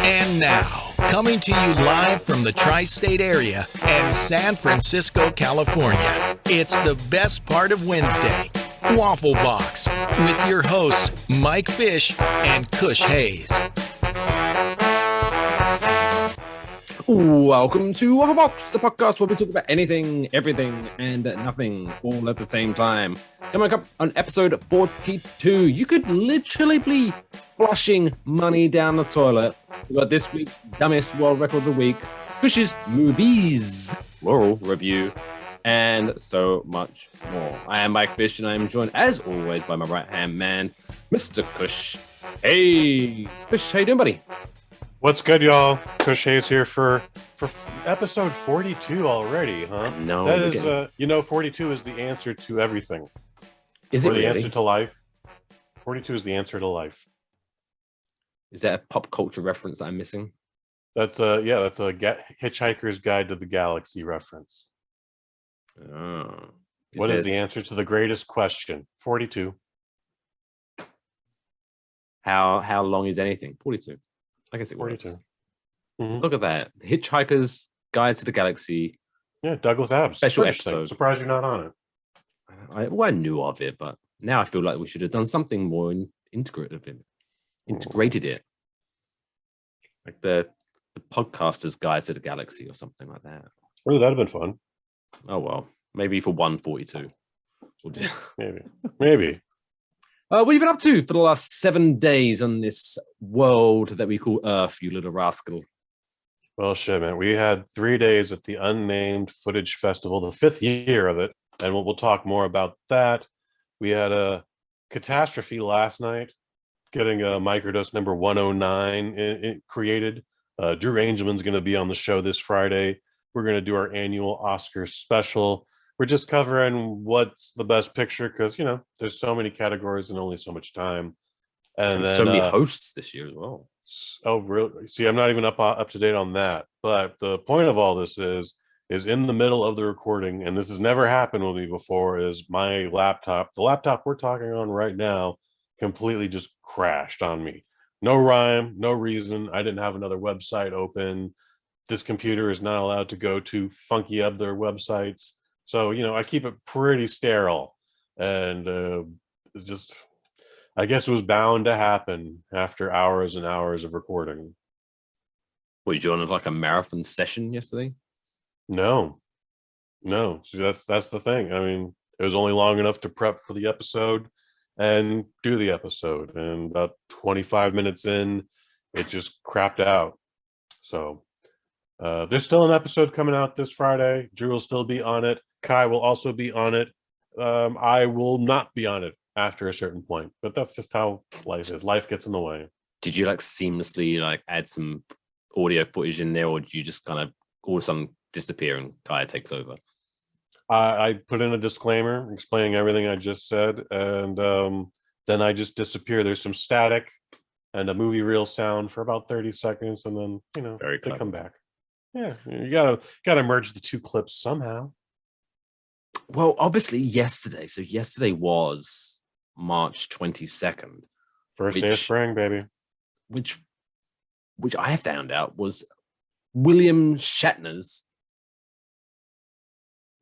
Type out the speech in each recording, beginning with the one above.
And now, coming to you live from the tri-state area and San Francisco, California, it's the best part of Wednesday, Waffle Box, with your hosts, Mike Fish and Kush Hayes. Welcome to Waffle Box, the podcast where we talk about anything, everything, and nothing all at the same time. Coming up on episode 42, you could literally be flushing money down the toilet. We got this week's dumbest world record of the week, Kush's movies, Laurel review, and so much more. I am Mike Fish, and I am joined, as always, by my right-hand man, Mr. Kush. Hey, Kush, how you doing, buddy? What's good, y'all? Kush Hayes here for episode 42 already, huh? No, that is, 42 is the answer to everything. Is it the really? Answer to life? 42 is the answer to life. Is that a pop culture reference that I'm missing? That's a Hitchhiker's Guide to the Galaxy reference. Oh. What is the answer to the greatest question? 42. How long is anything? 42. I guess it 42. works. Mm-hmm. Look at that. Hitchhiker's Guide to the Galaxy. Yeah, Douglas Adams. Special British episode. Thing. Surprised you're not on it. I knew of it, but now I feel like we should have done something more integrated it. Like the Podcaster's Guide to the Galaxy or something like that. Oh, that'd have been fun. Oh, well. Maybe for 142. We'll do. Maybe. What have you been up to for the last 7 days on this world that we call Earth, you little rascal? Well, shit, man. We had 3 days at the Unnamed Footage Festival, the 5th year of it, and we'll talk more about that. We had a catastrophe last night, getting a microdose number 109 created. Drew Angelman's going to be on the show this Friday. We're going to do our annual Oscars special. We're just covering what's the best picture because, there's so many categories and only so much time. And then, so many hosts this year as well. Oh, really? See, I'm not even up to date on that. But the point of all this is in the middle of the recording, and this has never happened with me before, is my laptop, the laptop we're talking on right now, completely just crashed on me. No rhyme, no reason. I didn't have another website open. This computer is not allowed to go to funky other websites. So, I keep it pretty sterile. And it's just, I guess it was bound to happen after hours and hours of recording. Were you on like a marathon session yesterday? No. See, that's the thing. I mean, it was only long enough to prep for the episode and do the episode. And about 25 minutes in, it just crapped out. So there's still an episode coming out this Friday. Drew will still be on it. Kai will also be on it. I will not be on it after a certain point, but that's just how life is. Life gets in the way. Did you seamlessly add some audio footage in there, or did you just kind of all of a sudden disappear and Kai takes over? I put in a disclaimer explaining everything I just said, and then I just disappear. There's some static and a movie reel sound for about 30 seconds, and then Very they clever. come back. Yeah, you gotta merge the two clips somehow. Well, obviously yesterday. So yesterday was March 22nd. First day of spring, baby. Which I found out was William Shatner's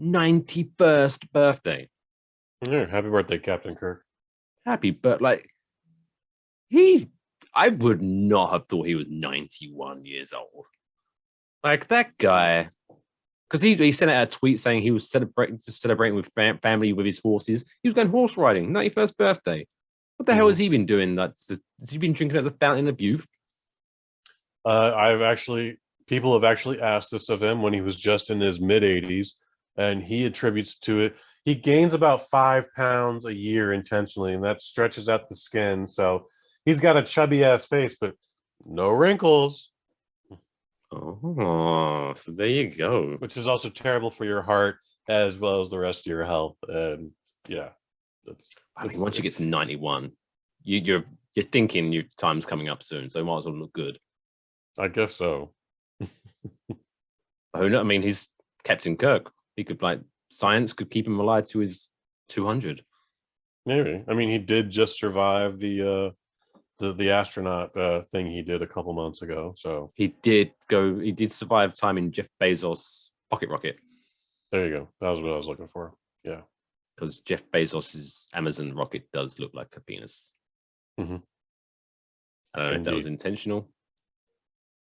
91st birthday. Yeah, happy birthday, Captain Kirk. Happy, but I would not have thought he was 91 years old. That guy, because he sent out a tweet saying he was celebrating with family with his horses. He was going horse riding, 91st birthday. What the hell has he been doing? Has he been drinking at the Fountain of Youth? People have actually asked this of him when he was just in his mid-80s, and he attributes to it. He gains about 5 pounds a year intentionally, and that stretches out the skin. So he's got a chubby ass face, but no wrinkles. Oh, so there you go. Which is also terrible for your heart as well as the rest of your health. And yeah, once you get to 91, you're thinking your time's coming up soon, so you might as well look good. I guess so. Who knows? I mean, he's Captain Kirk. He could science could keep him alive to his 200. Maybe. I mean, he did just survive the the astronaut thing he did a couple months ago. So He did survive time in Jeff Bezos' pocket rocket. there you go. That was what I was looking for. Yeah. Because Jeff Bezos' Amazon rocket does look like a penis. Mhm. I don't know if that was Indeed. intentional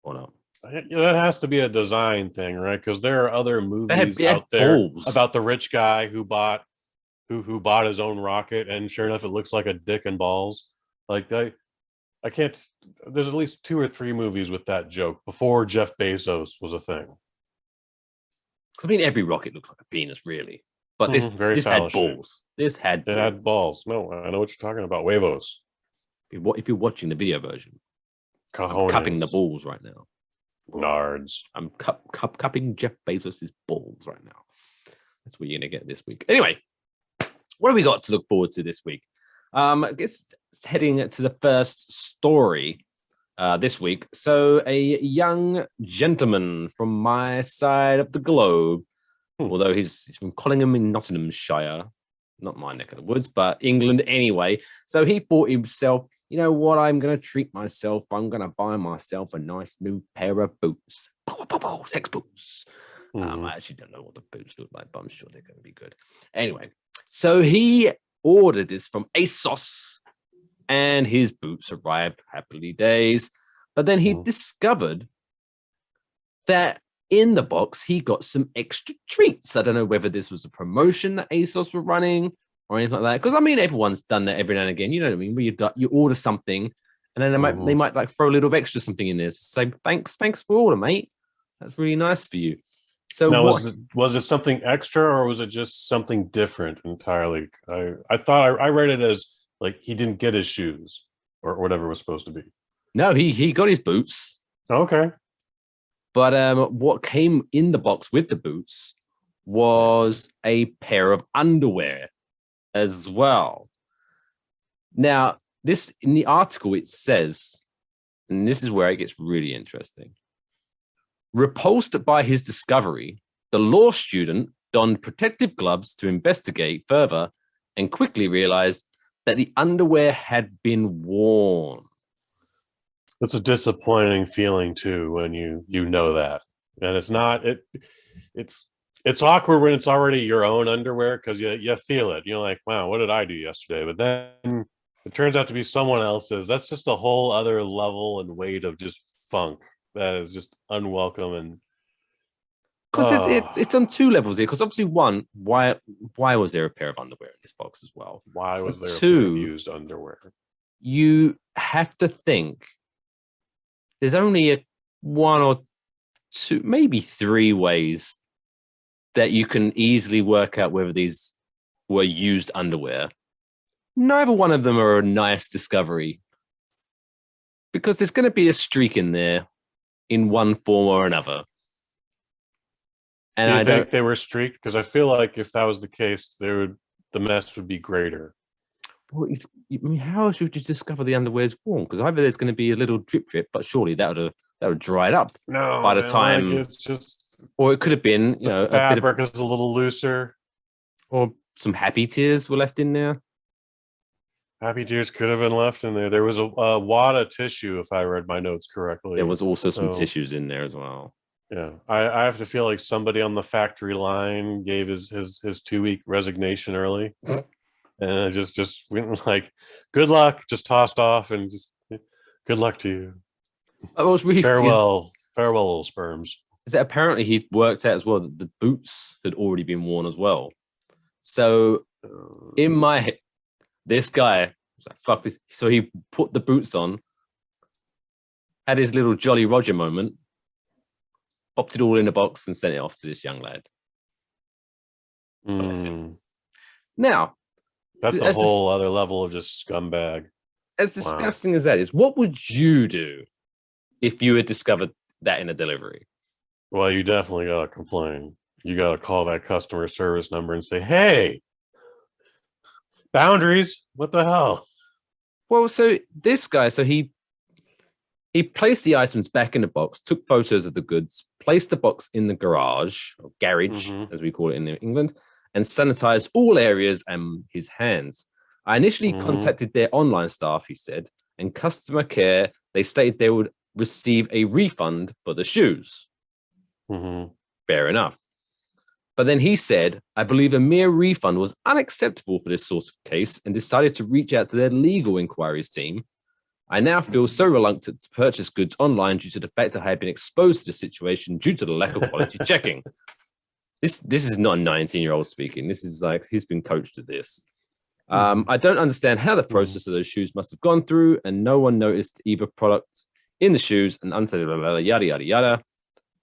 or not. That has to be a design thing, right? Because there are other movies they had out there balls. about the rich guy who bought his own rocket, and sure enough, it looks like a dick and balls. Like I can't. There's at least 2 or 3 movies with that joke before Jeff Bezos was a thing. I mean, every rocket looks like a penis, really. But this Very had phallic shape. balls. This had It had balls. No, I know what you're talking about. Huevos. If you're watching the video version, I'm Cojones. cupping the balls right now. Nards. I'm cupping Jeff Bezos' balls right now. That's what you're going to get this week. Anyway, what have we got to look forward to this week? I guess heading to the first story this week. So a young gentleman from my side of the globe, although he's from Collingham in Nottinghamshire, not my neck of the woods, but England anyway. So he thought himself, you know what, I'm going to treat myself. I'm going to buy myself a nice new pair of boots. Sex boots. I actually don't know what the boots look like, but I'm sure they're going to be good. Anyway, so he ordered this from ASOS and his boots arrived, happily days. But then he discovered that in the box, he got some extra treats. I don't know whether this was a promotion that ASOS were running or anything like that. Because, I mean, everyone's done that every now and again. You know what I mean? Where you order something and then they might like throw a little extra something in there to say, thanks for order, mate. That's really nice for you. So now, was it something extra or was it just something different entirely? I thought I read it as like he didn't get his shoes or whatever it was supposed to be. No, he got his boots. Okay. But what came in the box with the boots was a pair of underwear as well. Now, this in the article, it says, and this is where it gets really interesting. Repulsed by his discovery, the law student donned protective gloves to investigate further and quickly realized that the underwear had been worn. It's a disappointing feeling too when you know that, and it's awkward when it's already your own underwear because you feel it. You're like, wow, what did I do yesterday? But then it turns out to be someone else's. That's just a whole other level and weight of just funk that is just unwelcome. And because it's on 2 levels here. Because obviously, one, why was there a pair of underwear in this box as well? Why was there 2, a pair of used underwear? You have to think. There's only 1 or 2, maybe 3 ways that you can easily work out whether these were used underwear. Neither one of them are a nice discovery because there's going to be a streak in there in one form or another. And Do you think they were streaked? Because I feel like if that was the case, the mess would be greater. Well, I mean, how else would you discover the underwear's worn? Because either there's going to be a little drip, but surely that would dry it up by the time. Like it's just, or it could have been, the fabric is a little looser, or some happy tears were left in there. Happy tears could have been left in there. There was a wad of tissue, if I read my notes correctly. There was also some tissues in there as well. Yeah, I have to feel like somebody on the factory line gave his 2-week resignation early. And just went like, good luck, just tossed off and just good luck to you. It was really farewell, little sperms. Is that apparently he worked out as well that the boots had already been worn as well. So in my head, this guy was like, fuck this. So he put the boots on, had his little Jolly Roger moment, popped it all in a box and sent it off to this young lad. Now, that's a whole other level of just scumbag. As disgusting as that is, what would you do if you had discovered that in a delivery? Well, you definitely got to complain. You got to call that customer service number and say, hey, boundaries, what the hell? Well, so this guy, he placed the items back in the box, took photos of the goods, placed the box in the garage, or garage, as we call it in England, and sanitized all areas and his hands. I initially contacted their online staff, he said, and customer care, they stated they would receive a refund for the shoes. Fair enough. But then he said, I believe a mere refund was unacceptable for this sort of case and decided to reach out to their legal inquiries team. I now feel so reluctant to purchase goods online due to the fact that I have been exposed to the situation due to the lack of quality checking. This is not a 19-year-old speaking. This is like he's been coached to this. I don't understand how the process of those shoes must have gone through, and no one noticed either product in the shoes and unsaid yada yada yada.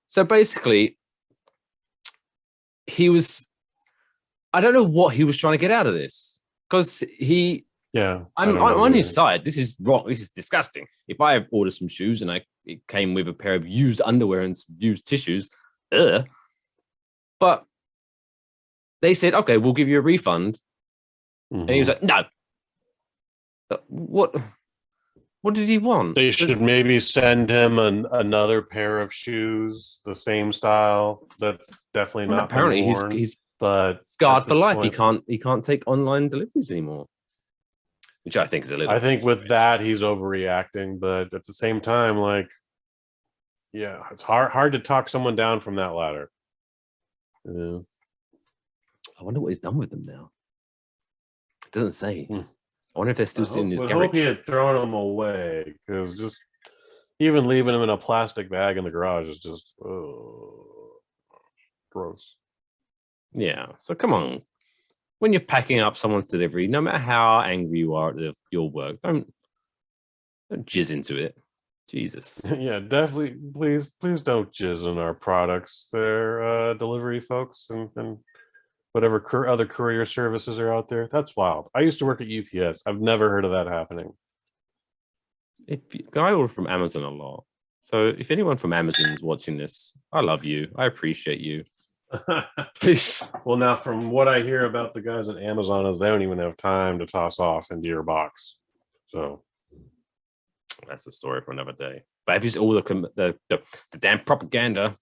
So basically, I don't know what he was trying to get out of this, because I'm on his side. This is wrong. This is disgusting. If I ordered some shoes and it came with a pair of used underwear and some used tissues, but they said, okay, we'll give you a refund. And he was like, no. What did he want? They should maybe send him another pair of shoes, the same style. That's definitely not. Apparently, he's but scarred for life. He can't take online deliveries anymore, which I think is a little. I think with that he's overreacting, but at the same time, like, yeah, it's hard to talk someone down from that ladder. Yeah. I wonder what he's done with them now. It doesn't say. I wonder if they're still sitting in his garage. I hope he had thrown them away, because just even leaving them in a plastic bag in the garage is just gross. Yeah. So come on. When you're packing up someone's delivery, no matter how angry you are at your work, don't jizz into it. Jesus. Yeah, definitely. Please don't jizz in our products. They're delivery folks and whatever other courier services are out there. That's wild. I used to work at UPS. I've never heard of that happening. I order from Amazon a lot. So if anyone from Amazon is watching this, I love you. I appreciate you. Please. Well, now from what I hear about the guys at Amazon is they don't even have time to toss off into your box. So that's a story for another day. But if you see all the damn propaganda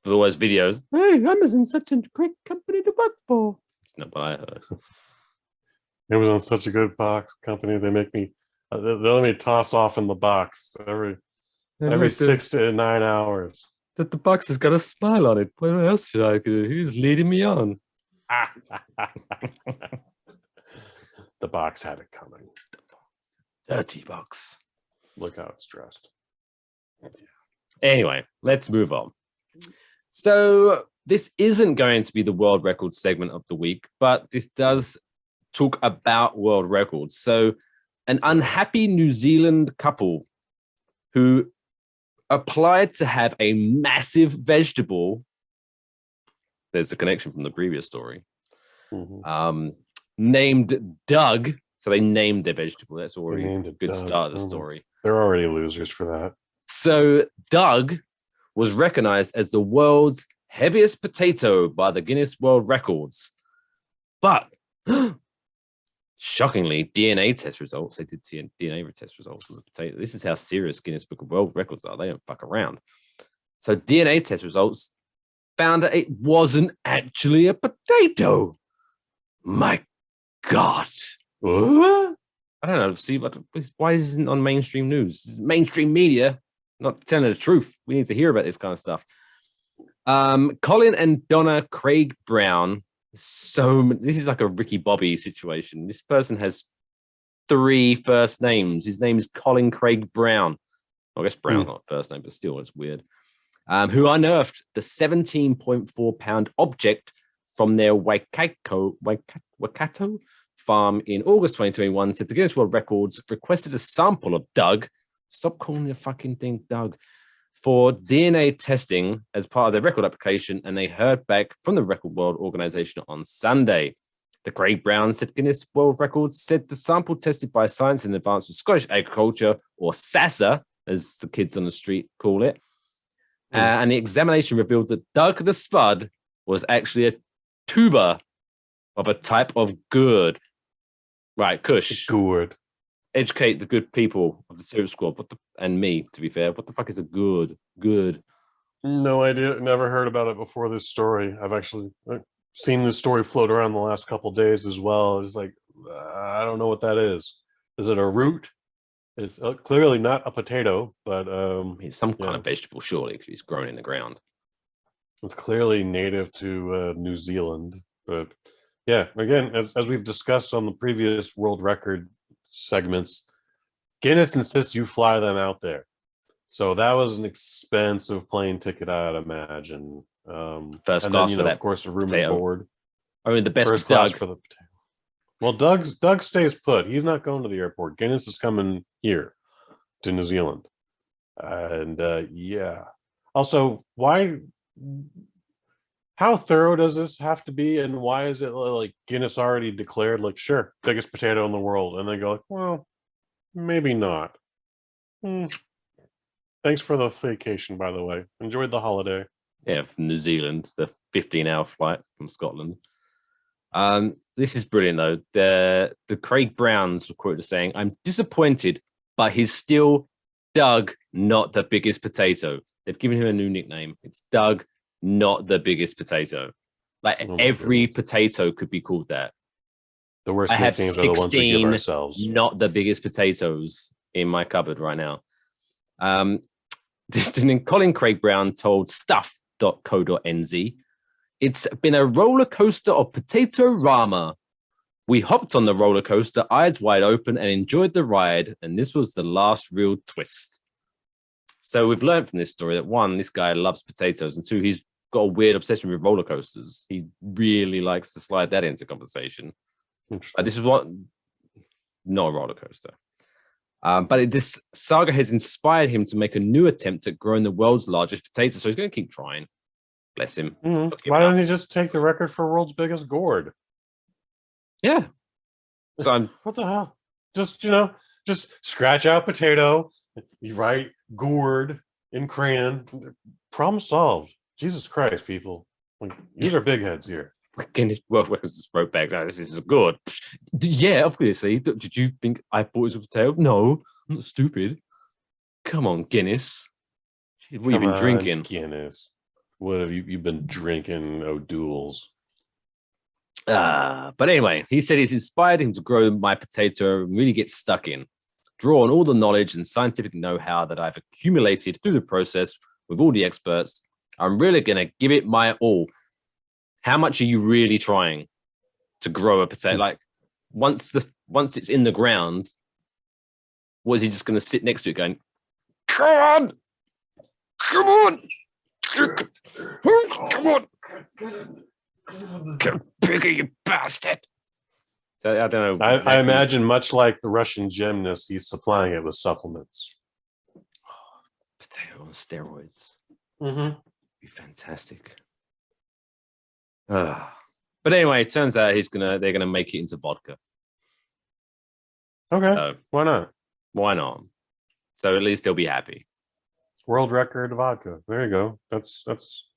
for all those videos, hey, Amazon's such a great company to work for. It's not what I heard. Amazon's such a good box company. They make me they let me toss off in the box every 6 to 9 hours. That the box has got a smile on it. What else should I do? Who's leading me on? The box had it coming. Dirty box. Look how it's dressed. Anyway, let's move on. So this isn't going to be the world record segment of the week, but this does talk about world records. So an unhappy New Zealand couple who applied to have a massive vegetable. There's the connection from the previous story. Named Doug. So they named their vegetable. That's already a good start of the story. They're already losers for that. So Doug was recognized as the world's heaviest potato by the Guinness World Records. But shockingly, DNA test results, they did DNA test results on the potato. This is how serious Guinness Book of World Records are. They don't fuck around. So DNA test results found that it wasn't actually a potato. My God. I don't know. See, why isn't it on mainstream news? Mainstream media not telling the truth. We need to hear about this kind of stuff. Colin and Donna Craig Brown. This is like a Ricky Bobby situation. This person has 3 first names. His name is Colin Craig Brown. I guess Brown's not first name, but still, it's weird. Who unearthed the 17.4 pound object from their Waikato farm in August 2021, said the Guinness World Records requested a sample of Doug. Stop calling the fucking thing Doug. For DNA testing as part of their record application, and they heard back from the Record World Organization on Sunday. The Craig Brown said Guinness World Records said the sample tested by Science in Advance of Scottish Agriculture, or SASA, as the kids on the street call it. And the examination revealed that Doug the Spud was actually a tuber of a type of gourd. Right, Kush. Gourd. Educate the good people of the Serial Squad, and me, to be fair. What the fuck is a gourd? Good. No idea. Never heard about it before this story. I've actually seen this story float around the last couple days as well. It's like, I don't know what that is. Is it a root? It's clearly not a potato, but It's some kind of vegetable, surely, because it's grown in the ground. it's clearly native to New Zealand. But yeah, again, as we've discussed on the previous world record segments, Guinness insists you fly them out there. So that was an expensive plane ticket, I'd imagine. First and class then, for that of course, a room potato. and board. I mean, the best First for class Doug. for the potato. Well, Doug stays put. He's not going to the airport. Guinness is coming here to New Zealand. And yeah. Also, how thorough does this have to be? And why is it like Guinness already declared, like, sure, biggest potato in the world? And they go, like, well, maybe not. Thanks for the vacation, by the way. Enjoyed the holiday. Yeah, from New Zealand, the 15-hour flight from Scotland. This is brilliant, though. The Craig Browns were quoted as saying, "I'm disappointed, but he's still Doug, not the biggest potato." They've given him a new nickname. It's Doug, not the biggest potato. Like every potato could be called that. The worst I have nicknames are the ones we give 16 ourselves. not the biggest potatoes in my cupboard right now. Colin Craig Brown told stuff.co.nz, "It's been a roller coaster of potato rama. We hopped on the roller coaster, eyes wide open, and enjoyed the ride. And this was the last real twist." So we've learned from this story that one, this guy loves potatoes, and two, he's got a weird obsession with roller coasters. He really likes to slide that into conversation. This is not a roller coaster. But this saga has inspired him to make a new attempt at growing the world's largest potato. So he's going to keep trying. Bless him. Why don't he just take the record for world's biggest gourd? Yeah. So what the hell? Just scratch out potato. You write gourd in crayon. Problem solved. Jesus Christ, people! Like, these are big heads here. Guinness World Records just wrote back, "This is good." Yeah, obviously. Did you think I thought it was a potato? No, I'm not stupid. Come on, Guinness. What have you been drinking? Guinness. What have you been drinking, O'Doul's? But anyway, he said he's inspired him to grow my potato and really get stuck in, draw on all the knowledge and scientific know-how that I've accumulated through the process with all the experts. I'm really going to give it my all. How much are you really trying to grow a potato? Like once it's in the ground, was he just going to sit next to it going, come on, get bigger, you bastard. So I don't know. I imagine much like the Russian gymnast, he's supplying it with supplements. Potato on steroids. Mm-hmm. Be fantastic. But anyway, it turns out they're gonna make it into vodka. Okay. So, why not? Why not? So at least he'll be happy. World record vodka. There you go. That's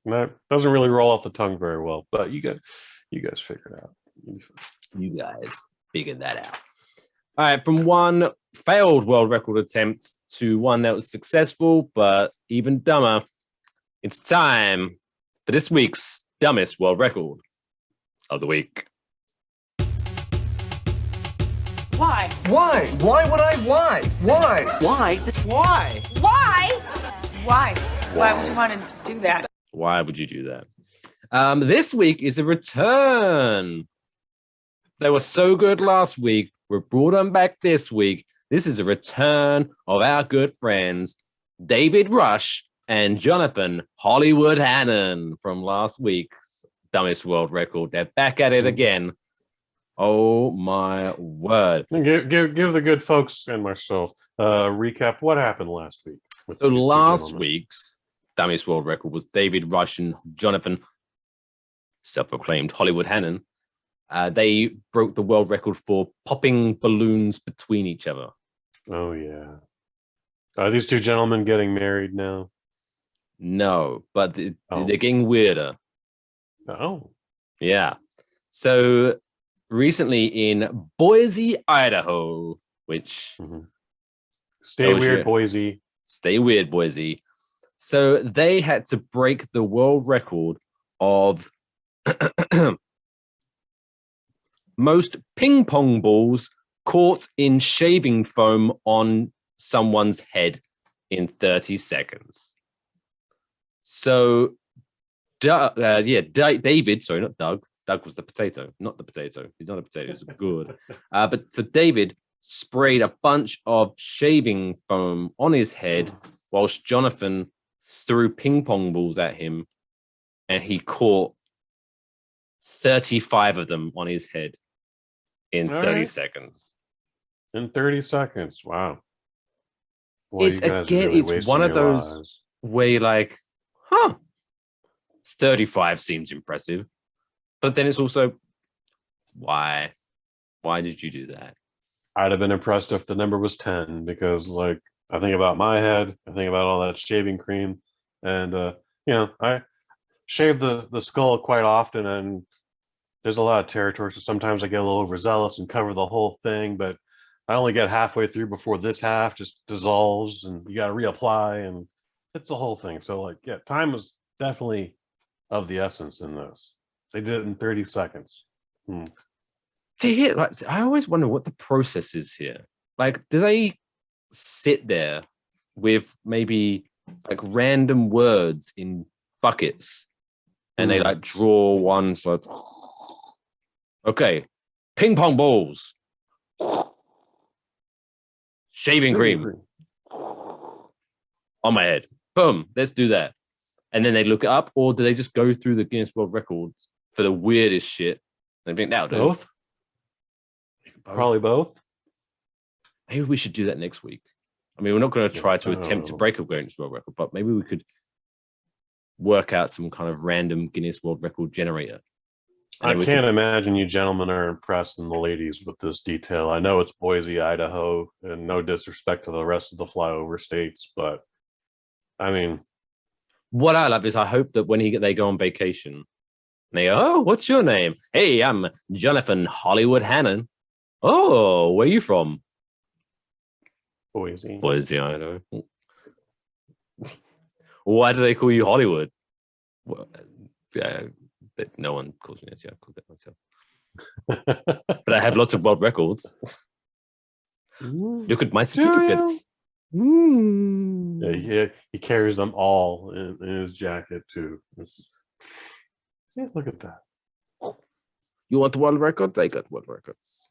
that doesn't really roll off the tongue very well, but you guys figure it out. You guys figured that out. All right, from one failed world record attempt to one that was successful but even dumber, it's time for this week's dumbest world record of the week. Why? Why? Why would I? Why? Why? Why? Why? Why? Why? Why would you want to do that? Why would you do that? This week is a return. They were so good last week. We brought them back this week. This is a return of our good friends, David Rush and Jonathan Hollywood Hannon from last week's Dumbest World Record. They're back at it again. Oh my word. Give the good folks and myself a recap what happened last week. So last week's Dumbest World Record was David Rush and Jonathan, self-proclaimed Hollywood Hannon. They broke the world record for popping balloons between each other. Oh, yeah. Are these two gentlemen getting married now? No, but they're getting weirder. Oh. Yeah. So recently in Boise, Idaho, which... Stay weird, Boise. Stay weird, Boise. So they had to break the world record of most ping pong balls caught in shaving foam on someone's head in 30 seconds. So, David, sorry, not Doug. Doug was the potato, not the potato. He's not a potato, he's good. But so David sprayed a bunch of shaving foam on his head whilst Jonathan threw ping pong balls at him, and he caught 35 of them on his head in 30 seconds. In 30 seconds. Wow. Boy, It's one of those where you're like, 35 seems impressive. But then it's also, why? Why did you do that? I'd have been impressed if the number was 10, because like I think about my head, I think about all that shaving cream, and I shave the skull quite often, and there's a lot of territory, so sometimes I get a little overzealous and cover the whole thing, but I only get halfway through before this half just dissolves and you got to reapply, and it's the whole thing. So like, yeah, time was definitely of the essence in this. They did it in 30 seconds. I always wonder what the process is here. Like, do they sit there with maybe like random words in buckets and they like draw one, like, okay, ping pong balls, shaving cream on my head. Boom, let's do that. And then they look it up, or do they just go through the Guinness World Records for the weirdest shit? And they think, now, both? Probably both. Maybe we should do that next week. I mean, we're not going to try to attempt to break a Guinness World Record, but maybe we could work out some kind of random Guinness World Record generator. I can't imagine you gentlemen are impressing the ladies with this detail. I know it's Boise, Idaho, and no disrespect to the rest of the flyover states, but I mean, what I love is I hope that when they go on vacation, and they go, oh, what's your name? Hey, I'm Jonathan Hollywood Hannon. Oh, where are you from? Boise, Idaho. Why do they call you Hollywood? Well, no one calls me that. Yeah, I called that myself. But I have lots of world records. Look at my certificates. Yeah, he carries them all in his jacket too. Yeah, look at that. You want the world records? I got world records.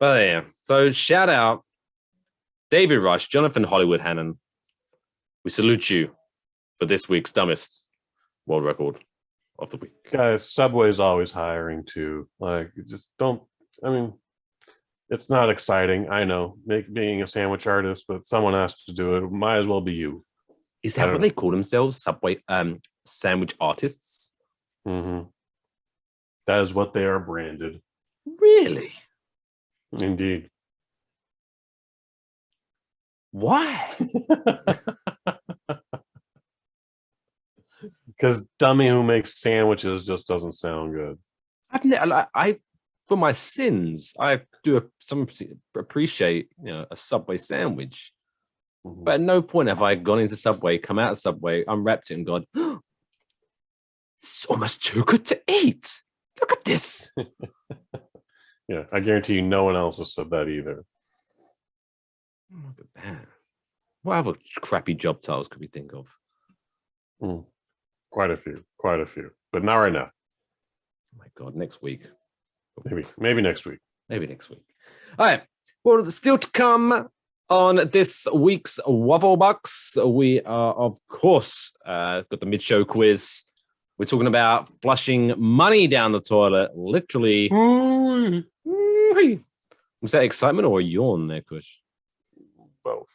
But yeah, so shout out David Rush, Jonathan Hollywood Hannon. We salute you for this week's dumbest world record of the week. Guys, Subway's always hiring too. Like, just don't. I mean, it's not exciting. I know, being a sandwich artist, but someone has to do it. Might as well be you. Is that what they call themselves? Subway sandwich artists? Mm-hmm. That is what they are branded. Really? Indeed. Why? Because dummy who makes sandwiches just doesn't sound good. For my sins, I do appreciate a Subway sandwich. Mm-hmm. But at no point have I gone into Subway, come out of Subway, unwrapped it, and gone, oh, this is almost too good to eat. Look at this. Yeah, I guarantee you no one else has said that either. Look at that. What other crappy job titles could we think of? Quite a few. But not right now. Oh my God, next week. Maybe next week. Maybe next week. All right. Well, still to come on this week's Waffle Box, we are, of course, got the mid-show quiz. We're talking about flushing money down the toilet, literally. Was that excitement or a yawn there, Kush? Both.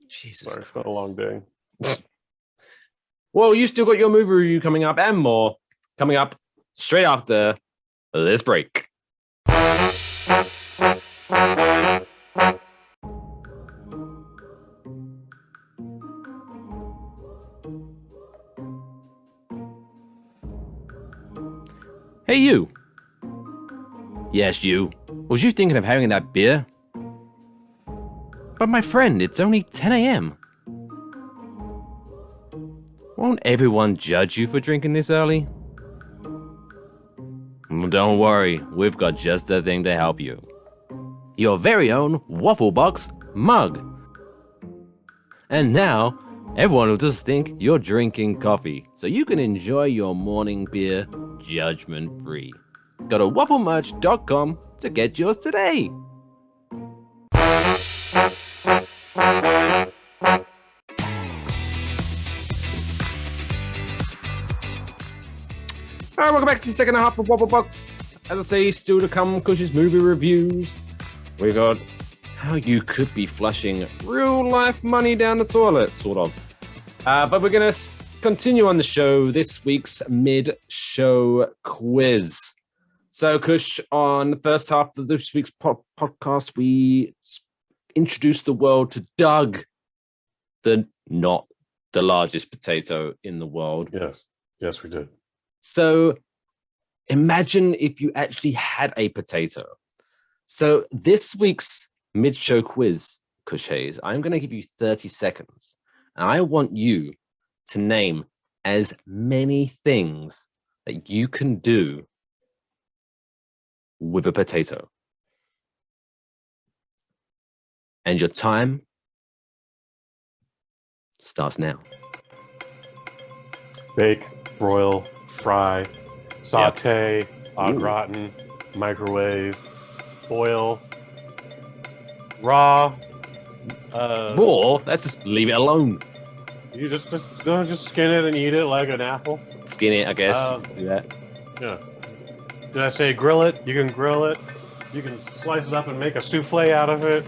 Jesus Sorry, Christ. it's been a long day. Well, you still got your movie review coming up and more coming up straight after this break. Hey, you. Yes, you. Was you thinking of having that beer? But my friend, it's only 10 a.m. Won't everyone judge you for drinking this early? Don't worry, we've got just the thing to help you. Your very own Waffle Box mug. And now, everyone will just think you're drinking coffee, so you can enjoy your morning beer judgment-free. Go to wafflemerch.com to get yours today. All right, welcome back to the second half of Waffle Box. As I say, still to come, Kush's movie reviews. We got how you could be flushing real-life money down the toilet, sort of. But we're going to continue on the show this week's mid-show quiz. So, Kush, on the first half of this week's podcast, we introduced the world to Doug, not the largest potato in the world. Yes, we did. So imagine if you actually had a potato. So this week's mid-show quiz, Cliches, I'm going to give you 30 seconds. And I want you to name as many things that you can do with a potato. And your time starts now. Bake, broil, fry, saute, au gratin, microwave, boil, raw. Raw? Let's just leave it alone. You just skin it and eat it like an apple. Skin it, I guess. Do that. Yeah. Did I say grill it? You can grill it. You can slice it up and make a souffle out of it.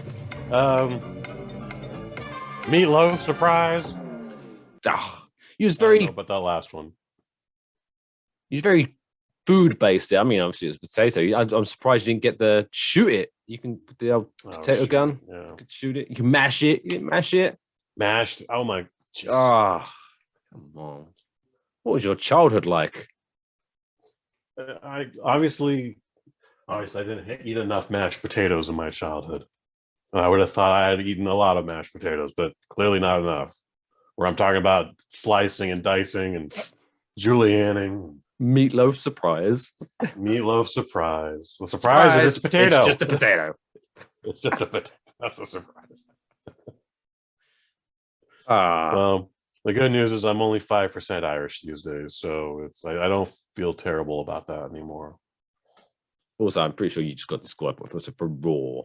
Meatloaf, surprise. He was very, but that last one. He's very food-based. I mean, obviously it's potato. I'm surprised you didn't get the shoot it. You can put the old potato gun. Yeah. You can shoot it. You can mash it. You can mash it. Mashed. Oh my. Ah, come on. What was your childhood like? I obviously I didn't eat enough mashed potatoes in my childhood. I would have thought I had eaten a lot of mashed potatoes, but clearly not enough. Where I'm talking about slicing and dicing and julienning. Meatloaf surprise. Meatloaf surprise. The surprise is it's a potato. It's just a potato. It's just a potato. That's a surprise. The good news is I'm only 5% Irish these days, so I don't feel terrible about that anymore. Also, I'm pretty sure you just got described for raw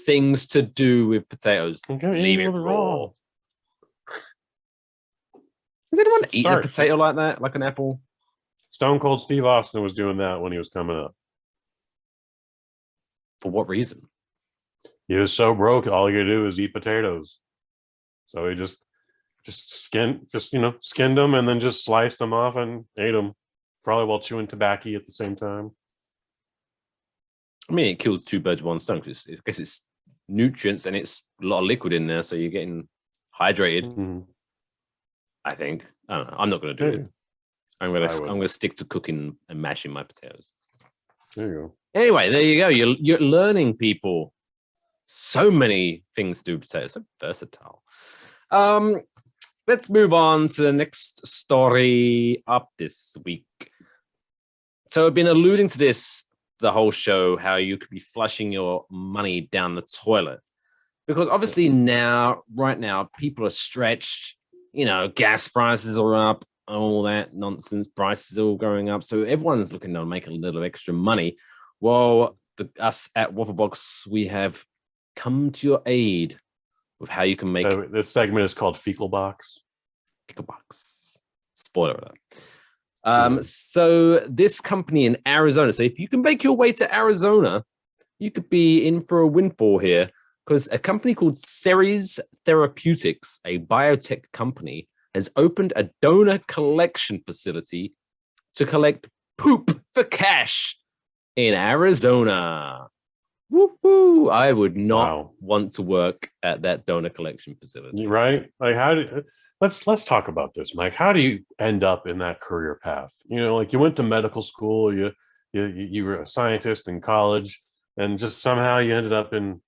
things to do with potatoes. Okay, leave it raw. Does anyone eat a potato like that, like an apple? Stone Cold Steve Austin was doing that when he was coming up. For what reason? He was so broke, all he could do is eat potatoes. So he just skinned them and then just sliced them off and ate them, probably while chewing tobacco at the same time. I mean, it kills two birds with one stone because I guess it's nutrients and it's a lot of liquid in there, so you're getting hydrated. Mm-hmm. I think. I don't know. I'm not going to do it. I'm going to stick to cooking and mashing my potatoes. There you go. Anyway, there you go. You're learning, people. So many things to do with potatoes. So versatile. Let's move on to the next story up this week. So I've been alluding to this the whole show, how you could be flushing your money down the toilet. Because obviously right now, people are stretched. Gas prices are up, all that nonsense. Prices are all going up. So everyone's looking to make a little extra money. Well, us at Waffle Box, we have come to your aid with how you can make... this segment is called Fecal Box. Fecal Box. Spoiler alert. So this company in Arizona, so if you can make your way to Arizona, you could be in for a windfall here, because a company called Ceres Therapeutics, a biotech company, has opened a donor collection facility to collect poop for cash in Arizona. Woo-hoo! I would not want to work at that donor collection facility. Right? Like, let's talk about this, Mike. How do you end up in that career path? Like you went to medical school, you were a scientist in college, and just somehow you ended up in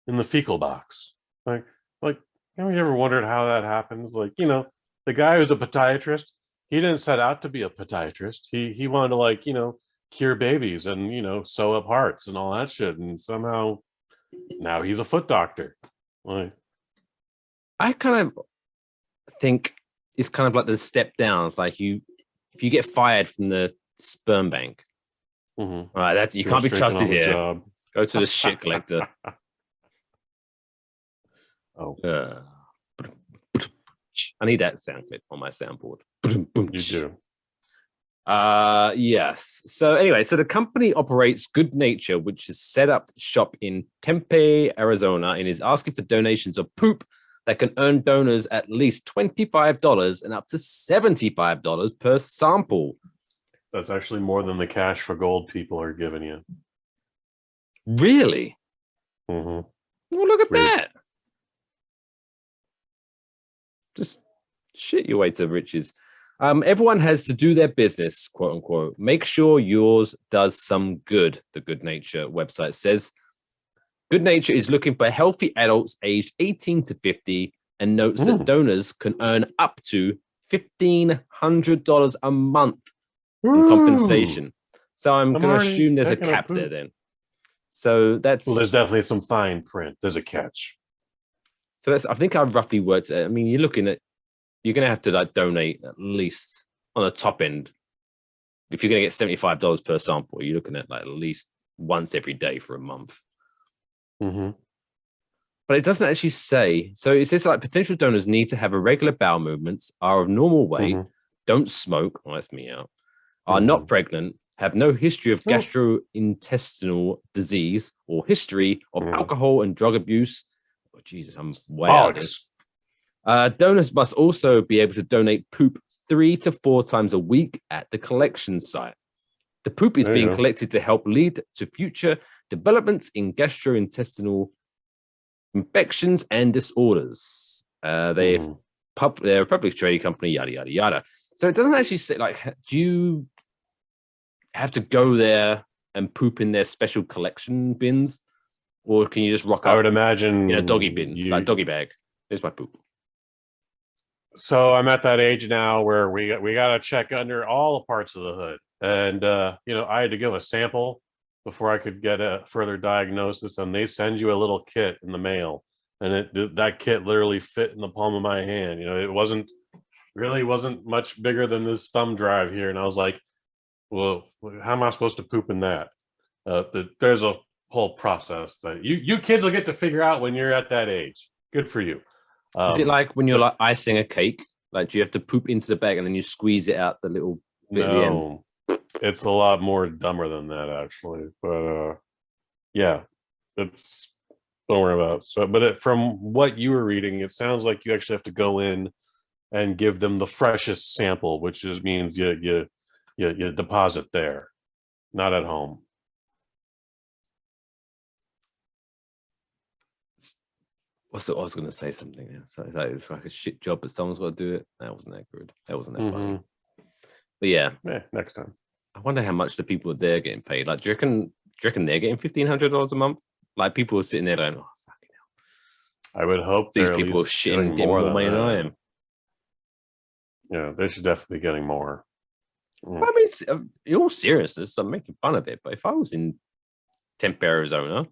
the fecal box. Like, have you ever wondered how that happens? Like, the guy who's a podiatrist, he didn't set out to be a podiatrist. He wanted to cure babies and, sew up hearts and all that shit. And somehow now he's a foot doctor. Like, I kind of think it's kind of like the step down. It's like if you get fired from the sperm bank, Mhm. all right, that's you Go can't be straight on trusted the here. job. Go to the shit collector. Oh, I need that sound clip on my soundboard. you do. Yes. So anyway, so the company operates Good Nature, which is set up shop in Tempe, Arizona, and is asking for donations of poop that can earn donors at least $25 and up to $75 per sample. That's actually more than the cash for gold people are giving you. Really? Mm-hmm. Well, look at Weird. that. Just shit your way to riches. Everyone has to do their business, quote unquote. Make sure yours does some good, the Good Nature website says. Good Nature is looking for healthy adults aged 18 to 50 and notes that donors can earn up to $1,500 a month in compensation. So I'm going to assume there's a cap there then. So that's... Well, there's definitely some fine print. There's a catch. So that's, I think I roughly worked it. I mean, you're looking at, you're going to have to like donate at least on the top end. If you're going to get $75 per sample, you're looking at like at least once every day for a month. Mm-hmm. But it doesn't actually say. So it says like potential donors need to have irregular bowel movements, are of normal weight, don't smoke, well, that's me out, are not pregnant, have no history of gastrointestinal disease or history of alcohol and drug abuse. Oh, Jesus, I'm way out of this. Donors must also be able to donate poop 3 to 4 times a week at the collection site. The poop is being collected to help lead to future developments in gastrointestinal infections and disorders. They're a publicly traded company, yada, yada, yada. So it doesn't actually say, like, do you have to go there and poop in their special collection bins? Or can you just rock up? I would imagine in a doggy bin, like doggy bag. There's my poop. So I'm at that age now where we got to check under all the parts of the hood. And, I had to give a sample before I could get a further diagnosis. And they send you a little kit in the mail. And that kit literally fit in the palm of my hand. It wasn't much bigger than this thumb drive here. And I was like, well, how am I supposed to poop in that? There's a whole process that you kids will get to figure out when you're at that age. Good for you. Is it like when you're like icing a cake? Like, do you have to poop into the bag and then you squeeze it out the little bit at the end? It's a lot more dumber than that, actually. But yeah, don't worry about it. So, but from what you were reading, it sounds like you actually have to go in and give them the freshest sample, which means you deposit there, not at home. I was going to say something. So it's like a shit job, but someone's got to do it. That wasn't that good. That wasn't that funny. But yeah, next time. I wonder how much the people there getting paid. Like, do you reckon they're getting $1,500 a month? Like, people are sitting there going, "Oh, fucking hell!" I would hope these people are getting more money than I am. Yeah, they should definitely be getting more. I mean, in all seriousness, I'm making fun of it. But if I was in Tempe, Arizona,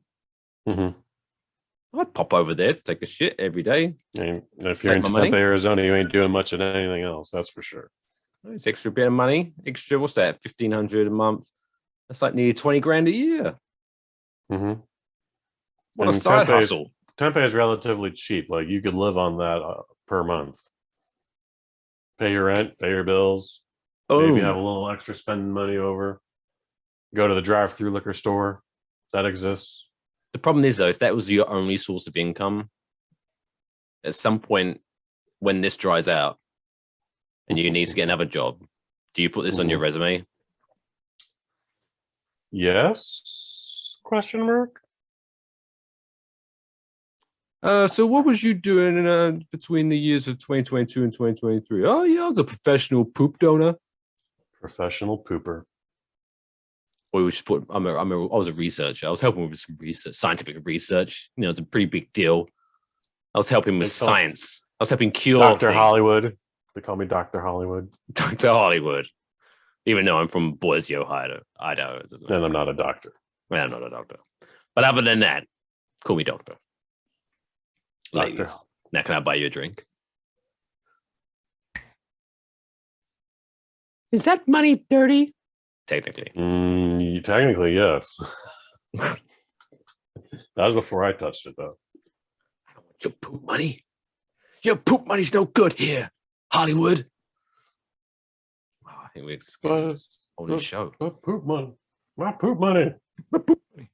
I'd pop over there to take a shit every day. And if you're in Tempe, Arizona, you ain't doing much of anything else. That's for sure. It's extra bit of money. Extra, what's that? $1,500 a month. That's like nearly $20,000 a year. What a side hustle. Tempe is relatively cheap. Like, you could live on that per month. Pay your rent, pay your bills. Boom. Maybe have a little extra spending money over. Go to the drive-through liquor store. That exists. The problem is, though, if that was your only source of income, at some point when this dries out and you need to get another job, do you put this on your resume? Yes? Question mark? So what was you doing between the years of 2022 and 2023? Oh, yeah, I was a professional poop donor. Professional pooper. Or we should put, I was a researcher. I was helping with some research, scientific research. It's a pretty big deal. I was helping with science. I was helping cure Dr. Hollywood. They call me Dr. Hollywood. Dr. Hollywood. Even though I'm from Boise, Idaho. And I'm not a doctor. Well, I'm not a doctor. But other than that, call me doctor. Ladies. Now, can I buy you a drink? Is that money dirty? Technically. Technically, yes. That was before I touched it, though. I don't want your poop money. Your poop money's no good here, Hollywood. Oh, I think we're on the show. Poop money. My poop money. My poop money.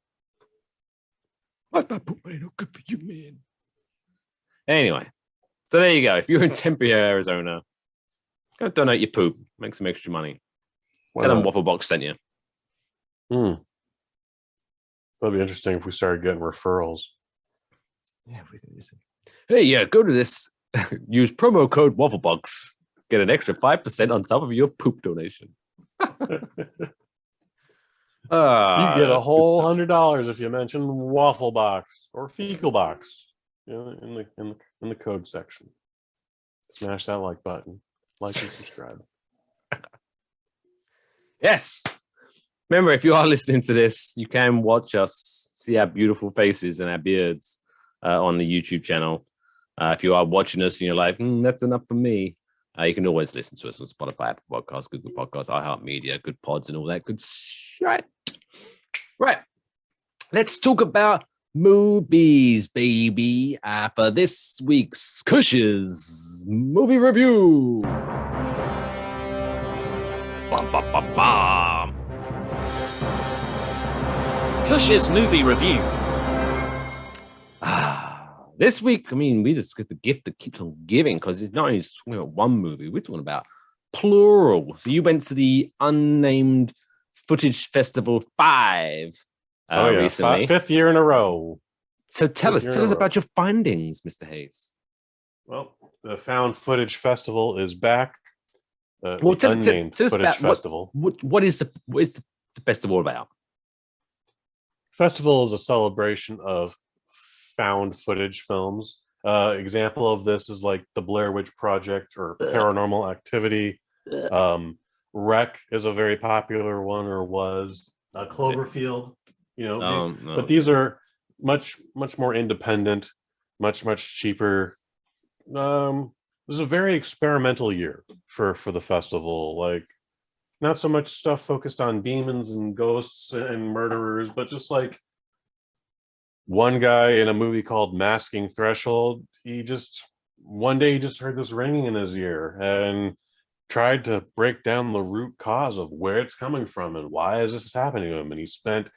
Why's my poop money no good for you, man? Anyway, so there you go. If you're in Tempe, Arizona, go donate your poop. Make some extra money. Tell them Waffle Box sent you. That'd be interesting if we started getting referrals. Yeah, if we can listen. Hey, yeah, go to this. Use promo code Waffle Box. Get an extra 5% on top of your poop donation. You get a whole $100 if you mention Waffle Box or Fecal Box in the code section. Smash that like button. Like and subscribe. Yes. Remember, if you are listening to this, you can watch us, see our beautiful faces and our beards on the YouTube channel. If you are watching us and you're like, that's enough for me, you can always listen to us on Spotify, Apple Podcasts, Google Podcasts, iHeartMedia, Good Pods, and all that good shit. Right. Let's talk about movies, baby, for this week's Kush's movie review. Bum, bum, bum, bum. Kush's movie review. This week, I mean, we just get the gift that keeps on giving because it's not only talking about one movie, we're talking about plural. So you went to the Unnamed Footage Festival 5 recently. Fifth year in a row. So tell us about your findings, Mr. Hayes. Well, the Found Footage Festival is back. Well, tell us about Festival. What is the festival about? Festival is a celebration of found footage films. Example of this is like the Blair Witch Project or Paranormal Activity. Wreck is a very popular one, or was. Cloverfield, No. But these are much more independent, much cheaper. This is a very experimental year for the festival. Like, not so much stuff focused on demons and ghosts and murderers, but just like one guy in a movie called Masking Threshold, one day he just heard this ringing in his ear and tried to break down the root cause of where it's coming from and why is this happening to him. And he spent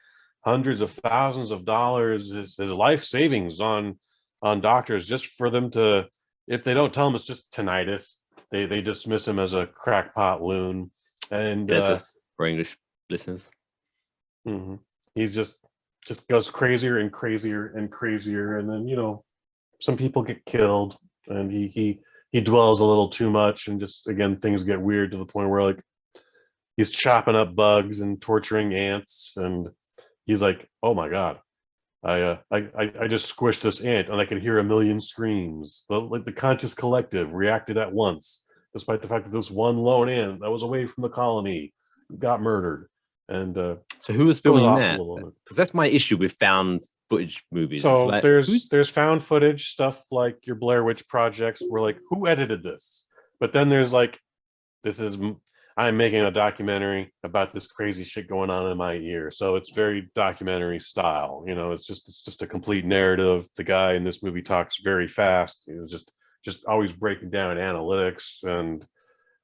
hundreds of thousands of dollars, his life savings on doctors just for them to, if they don't tell him it's just tinnitus, they dismiss him as a crackpot loon. And for English listeners, he's just goes crazier and crazier and crazier, and then some people get killed, and he dwells a little too much, and just again things get weird to the point where like he's chopping up bugs and torturing ants, and he's like, oh my god, I just squished this ant and I could hear a million screams. But like the conscious collective reacted at once, despite the fact that this one lone ant that was away from the colony got murdered. And so who was filming that? Because that's my issue with found footage movies. So like, there's found footage stuff like your Blair Witch projects where like, who edited this? But then there's like, I'm making a documentary about this crazy shit going on in my ear. So it's very documentary style. It's just a complete narrative. The guy in this movie talks very fast. Just always breaking down analytics, and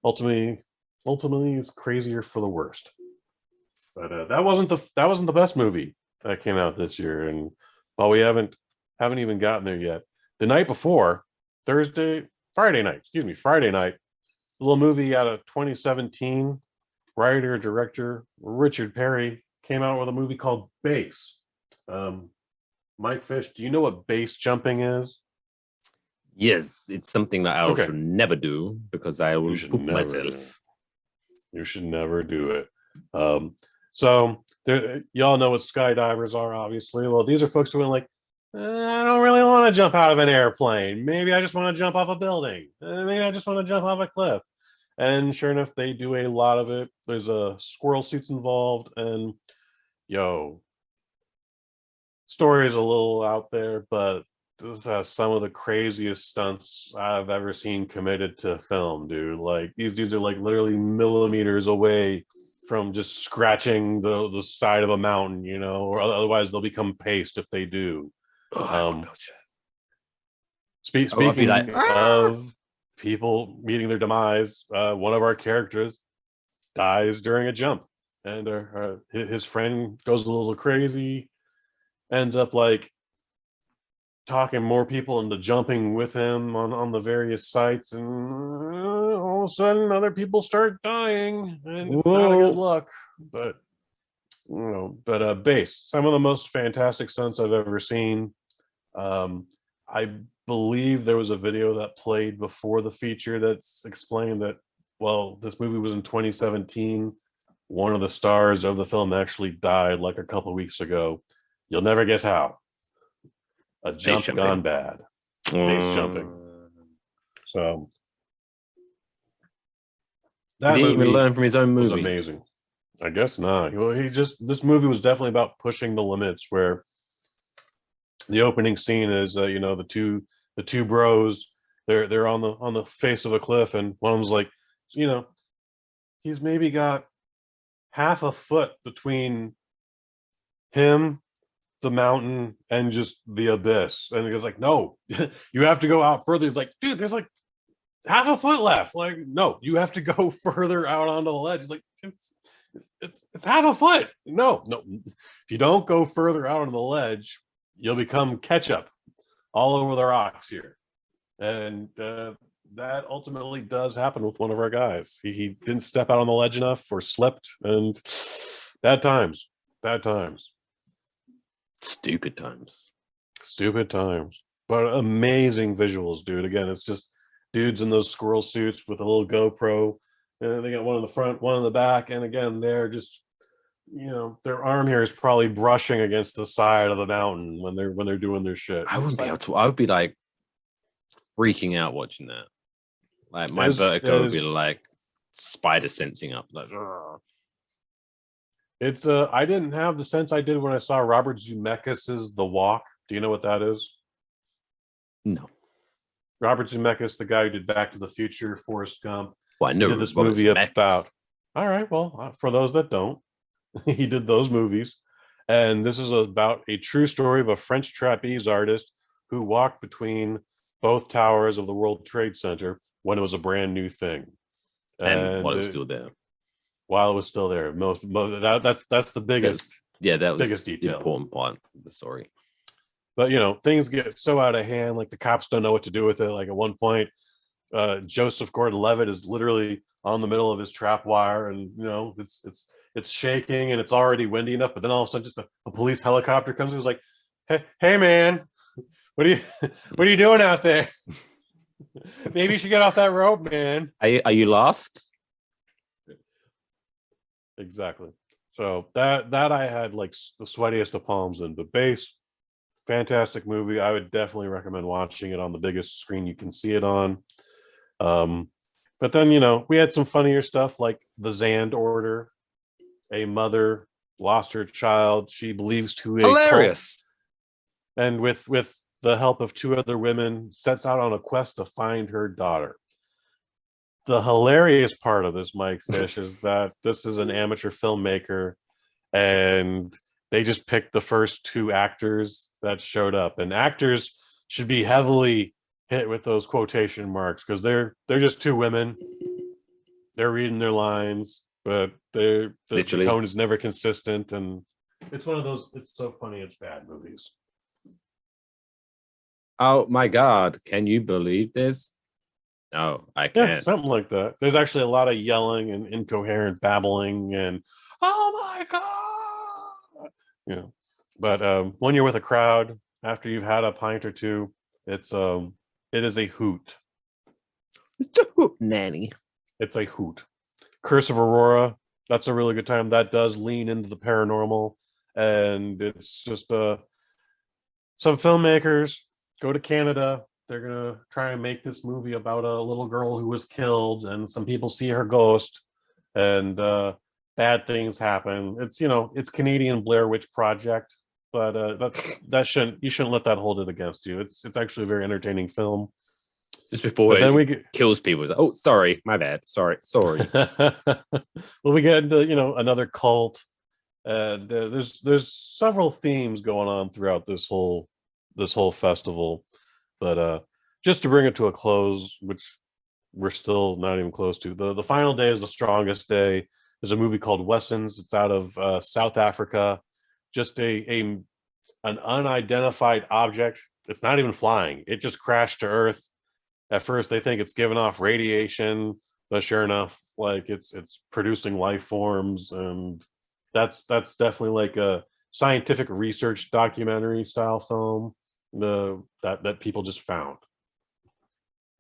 ultimately it's crazier for the worst. But that wasn't the best movie that came out this year, and we haven't even gotten there yet. The night before, Friday night, a little movie out of 2017, writer director Richard Perry came out with a movie called Base. Mike Fish, do you know what base jumping is? Yes, it's something that I should never do because I will poop myself. You should never do it. So y'all know what skydivers are, obviously. Well, these are folks who are like, I don't really want to jump out of an airplane. Maybe I just want to jump off a building. Maybe I just want to jump off a cliff. And sure enough, they do a lot of it. There's squirrel suits involved, and story is a little out there, but this has some of the craziest stunts I've ever seen committed to film, dude. Like these dudes are like literally millimeters away from just scratching the side of a mountain, you know, or otherwise they'll become paste if they do. Oh, I would Um, build shit. I'd be Speaking like, of people meeting their demise, one of our characters dies during a jump, and his friend goes a little crazy, ends up like talking more people into jumping with him on the various sites, and all of a sudden other people start dying, and it's not a good look. But base, some of the most fantastic stunts I've ever seen. I believe there was a video that played before the feature that's explained that, well, this movie was in 2017. One of the stars of the film actually died like a couple weeks ago. You'll never guess how. A jump gone bad. Base jumping. So that he didn't even movie learn from his own was movie. amazing. I guess not. Well, this movie was definitely about pushing the limits. Where the opening scene is, the two bros. They're on the face of a cliff, and one of them's like, he's maybe got half a foot between him, the mountain, and just the abyss. And he goes like, no, you have to go out further. He's like, dude, there's like half a foot left. Like, no, you have to go further out onto the ledge. He's like, it's half a foot. No, if you don't go further out on the ledge, you'll become ketchup all over the rocks here. And that ultimately does happen with one of our guys. He didn't step out on the ledge enough, or slipped, and bad times. Stupid times. But amazing visuals, dude. Again, it's just dudes in those squirrel suits with a little GoPro, and they got one in the front, one in the back, and again, they're just, their arm here is probably brushing against the side of the mountain when they're doing their shit. I wouldn't be able to. I would be like freaking out watching that. Like my vertigo would be like spider sensing up. Like, it's I didn't have the sense I did when I saw Robert Zemeckis's The Walk. Do you know what that is? no. Robert Zemeckis, the guy who did Back to the Future, Forrest Gump. Well, I know He did this movie about. All right, well, for those that don't, he did those movies, and this is about a true story of a French trapeze artist who walked between both towers of the World Trade Center when it was a brand new thing, and while it was still there. While it was still there, that's the biggest. That was biggest detail. the important part of the story. But things get so out of hand, like the cops don't know what to do with it. Like at one point, Joseph Gordon-Levitt is literally on the middle of his trap wire, and it's shaking, and it's already windy enough. But then all of a sudden, just a police helicopter comes and is like, "Hey, man, what are you doing out there? Maybe you should get off that rope, man." Are you lost? Exactly. So that I had like the sweatiest of palms in. But Base, fantastic movie. I would definitely recommend watching it on the biggest screen you can see it on. But then we had some funnier stuff like the Zand Order. A mother lost her child. She believes to a Hilarious. Cult, and with the help of two other women, sets out on a quest to find her daughter. The hilarious part of this, Mike Fish, is that this is an amateur filmmaker, and they just picked the first two actors that showed up. And actors should be heavily hit with those quotation marks, because they're just two women. They're reading their lines, but the tone is never consistent, and it's one of those it's so funny it's bad movies. Oh my God, can you believe this? No, I can't. Yeah, something like that. There's actually a lot of yelling and incoherent babbling and oh my God. But when you're with a crowd after you've had a pint or two, it is a hoot. It's a hoot, nanny. It's a hoot. Curse of Aurora, that's a really good time. That does lean into the paranormal, and it's just some filmmakers go to Canada. They're gonna try and make this movie about a little girl who was killed, and some people see her ghost, and bad things happen. It's it's Canadian Blair Witch Project, but you shouldn't let that hold it against you. It's actually a very entertaining film. Just before But then kills people. It's like, oh, sorry, my bad. Sorry. Well, we get into another cult, and there's several themes going on throughout this whole festival. But just to bring it to a close, which we're still not even close to, the final day is the strongest day. There's a movie called Wessons. It's out of South Africa. Just an unidentified object. It's not even flying. It just crashed to Earth. At first, they think it's giving off radiation, but sure enough, like it's producing life forms, and that's definitely like a scientific research documentary style film. That people just found.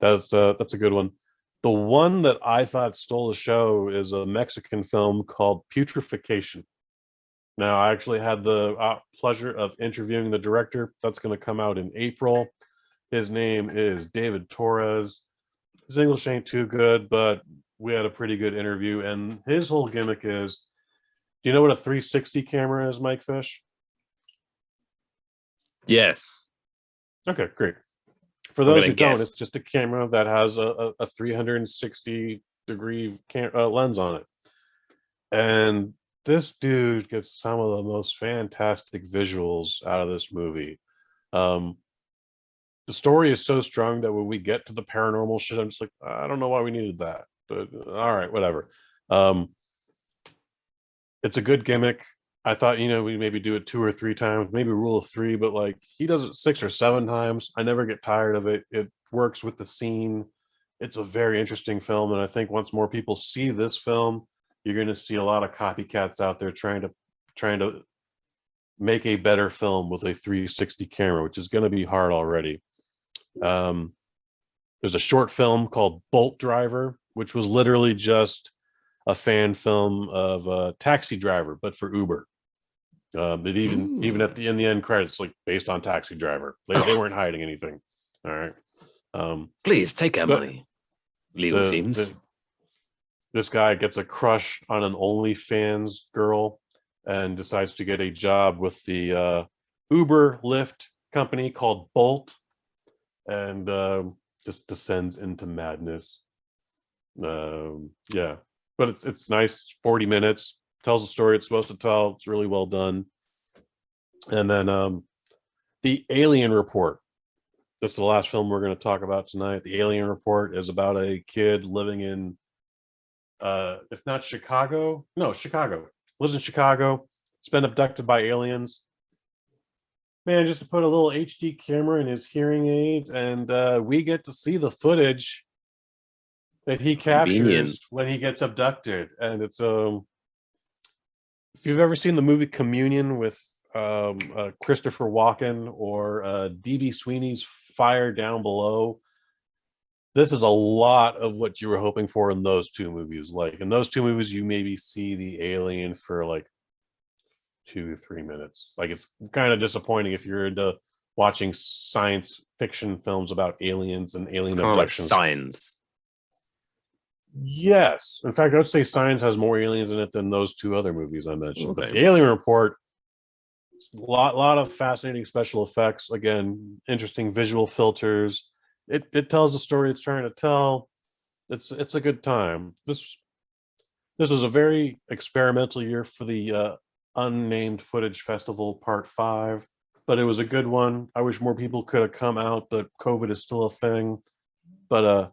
That's a good one. The one that I thought stole the show is a Mexican film called Petrification. Now, I actually had the pleasure of interviewing the director. That's going to come out in April. His name is David Torres. His English ain't too good, but we had a pretty good interview. And his whole gimmick is, do you know what a 360 camera is, Mike Fish? Yes. Okay, great. For those who don't, it's just a camera that has a 360 degree lens on it. And this dude gets some of the most fantastic visuals out of this movie. The story is so strong that when we get to the paranormal shit, I'm just like, I don't know why we needed that, but all right, whatever. It's a good gimmick. I thought, we maybe do it 2 or 3 times, maybe rule of 3, but like he does it 6 or 7 times. I never get tired of it. It works with the scene. It's a very interesting film. And I think once more people see this film, you're going to see a lot of copycats out there trying to make a better film with a 360 camera, which is going to be hard already. There's a short film called Bolt Driver, which was literally just a fan film of Taxi Driver, but for Uber. It even at the end credits, like based on Taxi Driver. They weren't hiding anything. All right. Please take our money. Legal teams. This guy gets a crush on an OnlyFans girl and decides to get a job with the Uber Lyft company called Bolt, and just descends into madness. Yeah, but it's nice. It's 40 minutes. Tells the story it's supposed to tell. It's really well done. And then the Alien Report. This is the last film we're going to talk about tonight. The Alien Report is about a kid living in, if not Chicago, lives in Chicago. He's been abducted by aliens. Man, just to put a little HD camera in his hearing aids, and we get to see the footage that he captures when he gets abducted. And it's if you've ever seen the movie Communion with Christopher Walken or D.B. Sweeney's Fire Down Below, this is a lot of what you were hoping for in those 2 movies. Like in those 2 movies, you maybe see the alien for like 2 to 3 minutes. Like it's kind of disappointing if you're into watching science fiction films about aliens and alien abductions. Like Signs. Yes. In fact, I would say Signs has more aliens in it than those 2 other movies I mentioned. Okay. But the Alien Report, a lot of fascinating special effects. Again, interesting visual filters. It tells the story it's trying to tell. It's a good time. This was a very experimental year for the Unnamed Footage Festival Part 5, but it was a good one. I wish more people could have come out, but COVID is still a thing. But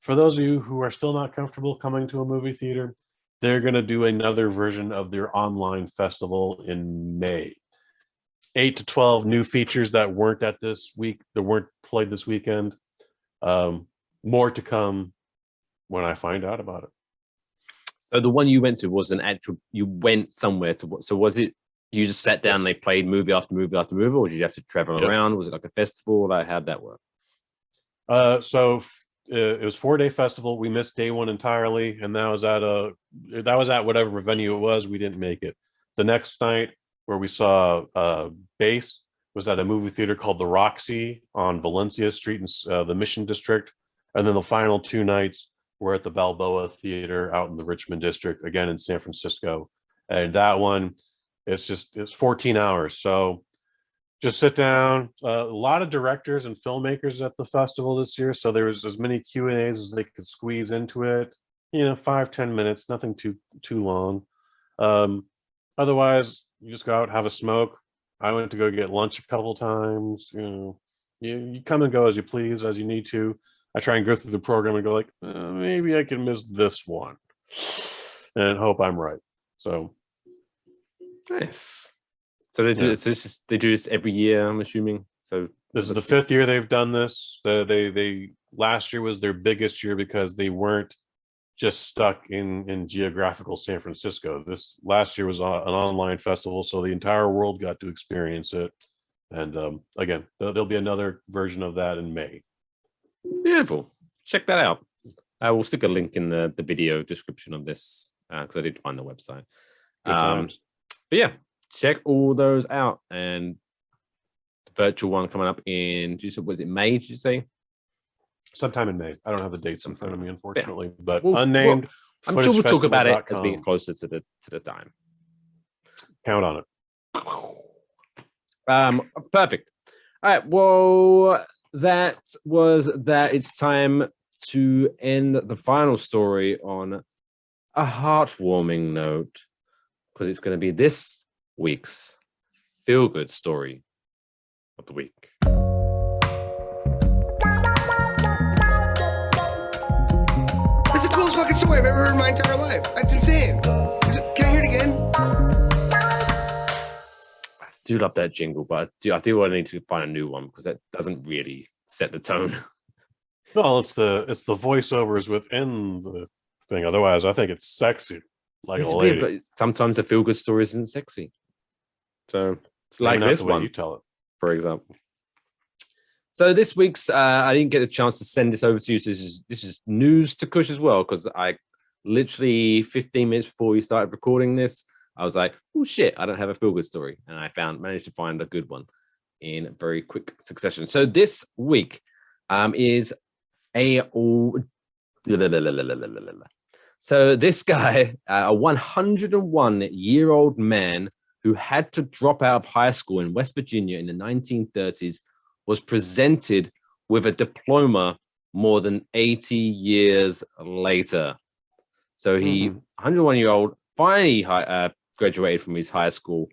for those of you who are still not comfortable coming to a movie theater, they're going to do another version of their online festival in May. 8 to 12 new features that weren't played this weekend. More to come when I find out about it. So the one you went to was you went somewhere to, so was it, you just sat down and they played movie after movie after movie, or did you have to travel around? Was it like a festival? Like, how'd that work? So it was 4-day festival. We missed day 1 entirely, and that was at whatever venue it was. We didn't make it. The next night where we saw Base was at a movie theater called the Roxy on Valencia Street in the Mission District. And then the final 2 nights were at the Balboa Theater out in the Richmond District, again in San Francisco. And that one, it's 14 hours. So just sit down. A lot of directors and filmmakers at the festival this year, so there was as many Q&As as they could squeeze into it. 5-10 minutes, nothing too long. Otherwise, you just go out, have a smoke. I went to go get lunch a couple times. You come and go as you please, as you need to. I try and go through the program and go like, maybe I can miss this one, and hope I'm right. So nice. So they do they do this every year, I'm assuming. So this is the 5th year they've done this. They last year was their biggest year because they weren't just stuck in geographical San Francisco. This last year was an online festival, so the entire world got to experience it. And again, there'll be another version of that in May. Beautiful. Check that out. I will stick a link in the video description of this because I did find the website. Good times. But yeah, check all those out. And the virtual one coming up in, was it May, did you say? Sometime in May. I don't have the dates in front of me, unfortunately, but Well, unnamed. I'm sure we'll talk about it as we get closer to the time. Count on it. Perfect. All right. Well, that was that. It's time to end the final story on a heartwarming note because it's going to be this week's feel-good story of the week. That's the coolest fucking story I've ever heard in my entire life. That's insane. Can I hear it again? I do love that jingle, but I do want to need to find a new one because that doesn't really set the tone. Well, it's the voiceovers within the thing. Otherwise, I think it's sexy, like It's a weird, lady. but sometimes a feel-good story isn't sexy. So it's like Maybe not this the way one, you tell it. for example. So this week's, I didn't get a chance to send this over to you. So this is news to Kush as well, because I literally 15 minutes before we started recording this, I was like, oh shit, I don't have a feel-good story. And I managed to find a good one in very quick succession. So this week is so this guy, a 101-year-old man who had to drop out of high school in West Virginia in the 1930s, was presented with a diploma more than 80 years later. So he, 101-year-old, finally graduated from his high school